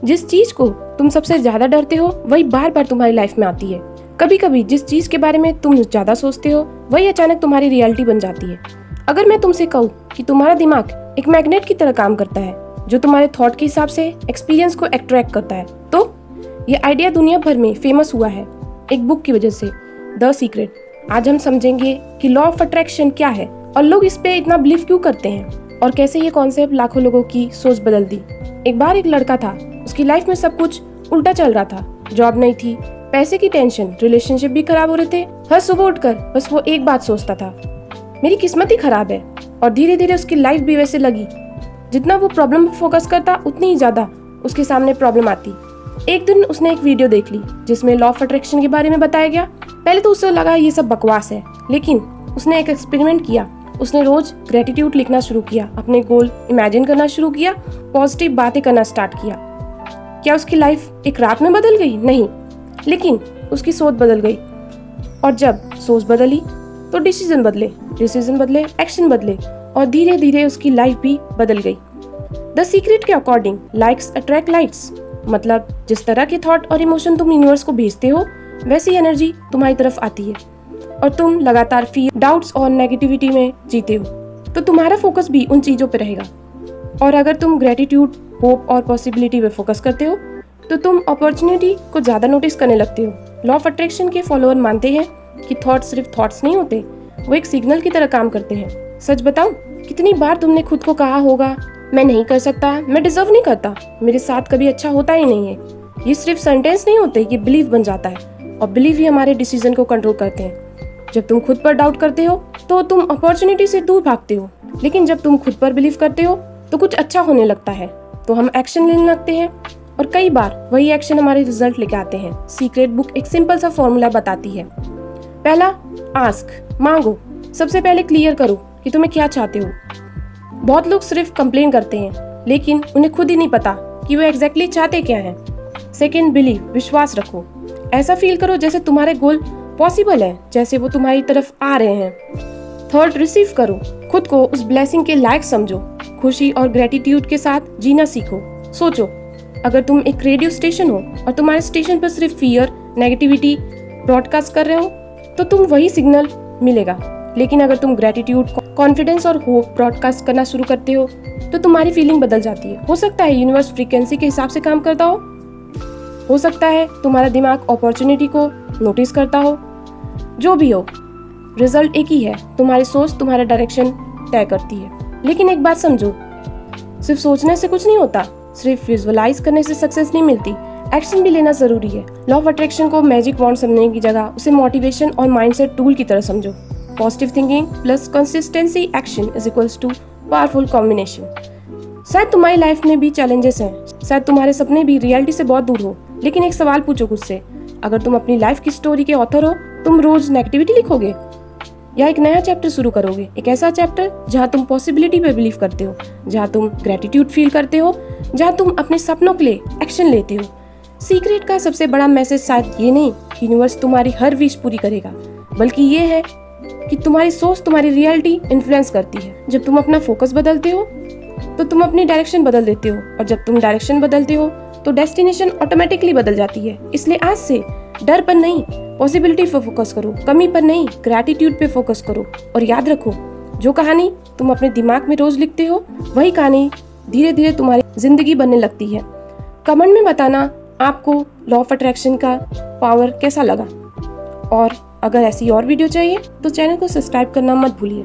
जिस चीज को तुम सबसे ज्यादा डरते हो वही बार बार तुम्हारी लाइफ में आती है। कभी कभी जिस चीज के बारे में तुम ज्यादा सोचते हो वही अचानक तुम्हारी रियलिटी बन जाती है। अगर मैं तुमसे कहूँ कि तुम्हारा दिमाग एक मैग्नेट की तरह काम करता है जो तुम्हारे थॉट के हिसाब से एक्सपीरियंस को अट्रैक्ट करता है, तो ये आइडिया दुनिया भर में फेमस हुआ है एक बुक की वजह से, द सीक्रेट। आज हम समझेंगे कि लॉ ऑफ अट्रैक्शन क्या है और लोग इस पे इतना बिलीव क्यों करते हैं और कैसे ये कॉन्सेप्ट लाखों लोगों की सोच बदल दी। एक बार एक लड़का था, उसकी लाइफ में सब कुछ उल्टा चल रहा था। जॉब नहीं थी, पैसे की टेंशन, रिलेशनशिप भी खराब हो रहे थे। हर सुबह उठकर बस वो एक बात सोचता था, मेरी किस्मत ही खराब है। और धीरे धीरे उसकी लाइफ भी वैसे लगी। जितना वो प्रॉब्लम पे फोकस करता उतनी ही ज्यादा उसके सामने प्रॉब्लम आती। एक दिन उसने एक वीडियो देख ली जिसमें लॉ ऑफ अट्रैक्शन के बारे में बताया गया। पहले तो उसे लगा ये सब बकवास है, लेकिन उसने एक एक्सपेरिमेंट किया। उसने रोज ग्रेटिट्यूड लिखना शुरू किया, अपने गोल इमेजिन करना शुरू किया, पॉजिटिव बातें करना स्टार्ट किया। क्या उसकी लाइफ एक रात में बदल गई? नहीं, लेकिन उसकी सोच बदल गई। और जब सोच बदली तो डिसीजन बदले, एक्शन बदले और धीरे धीरे उसकी लाइफ भी बदल गई। द सीक्रेट के अकॉर्डिंग लाइक्स अट्रैक्ट लाइक्स, मतलब जिस तरह के थॉट और इमोशन तुम यूनिवर्स को भेजते हो वैसी एनर्जी तुम्हारी तरफ आती है। और तुम लगातार फियर, डाउट्स और नेगेटिविटी में जीते हो तो तुम्हारा फोकस भी उन चीजों पर रहेगा। और अगर तुम ग्रेटिट्यूड, होप और पॉसिबिलिटी पे फोकस करते हो तो तुम अपॉर्चुनिटी को ज्यादा नोटिस करने लगते हो। लॉ ऑफ अट्रैक्शन के फॉलोअर मानते हैं कि थॉट्स सिर्फ थॉट्स नहीं होते, वो एक सिग्नल की तरह काम करते हैं। सच बताऊं, कितनी बार तुमने खुद को कहा होगा, मैं नहीं कर सकता, मैं डिजर्व नहीं करता, मेरे साथ कभी अच्छा होता ही नहीं है। ये सिर्फ सेंटेंस नहीं होते, ये बिलीफ बन जाता है और बिलीफ ही हमारे डिसीजन को कंट्रोल करते हैं। जब तुम खुद पर डाउट करते हो तो तुम अपॉर्चुनिटी से दूर भागते हो, लेकिन जब तुम खुद पर बिलीव करते हो तो कुछ अच्छा होने लगता है, तो हम एक्शन लेने लगते हैं और कई बार वही एक्शन हमारे रिजल्ट लेके आते हैं। सीक्रेट बुक एक सिंपल सा फॉर्मूला बताती है। पहला, आस्क, मांगो। सबसे पहले क्लियर करो कि तुम्हें क्या चाहते हो। बहुत लोग सिर्फ कंप्लेन करते हैं, लेकिन उन्हें खुद ही नहीं पता कि वो एग्जैक्टली चाहते क्या है। सेकेंड, बिलीव, विश्वास रखो। ऐसा फील करो जैसे तुम्हारे गोल पॉसिबल है, जैसे वो तुम्हारी तरफ आ रहे हैं। थर्ड, रिसीव करो। खुद को उस ब्लेसिंग के लायक समझो। खुशी और ग्रेटिट्यूड के साथ जीना सीखो। सोचो, अगर तुम एक रेडियो स्टेशन हो और तुम्हारे स्टेशन पर सिर्फ फियर, नेगेटिविटी ब्रॉडकास्ट कर रहे हो तो तुम वही सिग्नल मिलेगा। लेकिन अगर तुम ग्रेटिट्यूड, कॉन्फिडेंस और होप ब्रॉडकास्ट करना शुरू करते हो तो तुम्हारी फीलिंग बदल जाती है। हो सकता है यूनिवर्स फ्रीक्वेंसी के हिसाब से काम करता हो सकता है तुम्हारा दिमाग अपॉर्चुनिटी को नोटिस करता हो। जो भी हो, रिजल्ट एक ही है, तुम्हारी सोच तुम्हारा डायरेक्शन तय करती है। लेकिन एक बात समझो, सिर्फ सोचने से कुछ नहीं होता, सिर्फ विजुअलाइज करने से सक्सेस नहीं मिलती, एक्शन भी लेना जरूरी है। लॉ ऑफ अट्रैक्शन को मैजिक वॉन्ड समझने की जगह उसे मोटिवेशन और माइंडसेट टूल की तरह समझो। Positive thinking plus consistency action is equals to powerful combination. शायद तुम्हारी लाइफ में भी चैलेंजेस हैं, शायद तुम्हारे सपने भी रियलिटी से बहुत दूर हो, लेकिन एक सवाल पूछो खुद से, अगर तुम अपनी लाइफ की स्टोरी के ऑथर हो, तुम रोज नेगेटिविटी लिखोगे या एक नया चैप्टर शुरू करोगे? एक ऐसा चैप्टर जहाँ तुम पॉसिबिलिटी पे बिलीव करते हो, जहाँ तुम ग्रेटिट्यूड फील करते हो, जहाँ तुम अपने सपनों के लिए एक्शन लेते हो। सीक्रेट का सबसे बड़ा मैसेज शायद ये नहीं कि यूनिवर्स तुम्हारी हर विश पूरी करेगा, बल्कि ये है कि तुम्हारी सोच तुम्हारी रियलिटी इन्फ्लुएंस करती है। जब तुम अपना फोकस बदलते हो तो तुम अपनी डायरेक्शन बदल देते हो, और जब तुम डायरेक्शन बदलते हो तो डेस्टिनेशन ऑटोमेटिकली बदल जाती है। इसलिए आज से डर पर नहीं, पॉसिबिलिटी पर फोकस करो, कमी पर नहीं, ग्रैटिट्यूड पे फोकस करो। और याद रखो, जो कहानी तुम अपने दिमाग में रोज लिखते हो वही कहानी धीरे धीरे तुम्हारी जिंदगी बनने लगती है। कमेंट में बताना आपको लॉ ऑफ अट्रैक्शन का पावर कैसा लगा, और अगर ऐसी और वीडियो चाहिए तो चैनल को सब्सक्राइब करना मत भूलिए।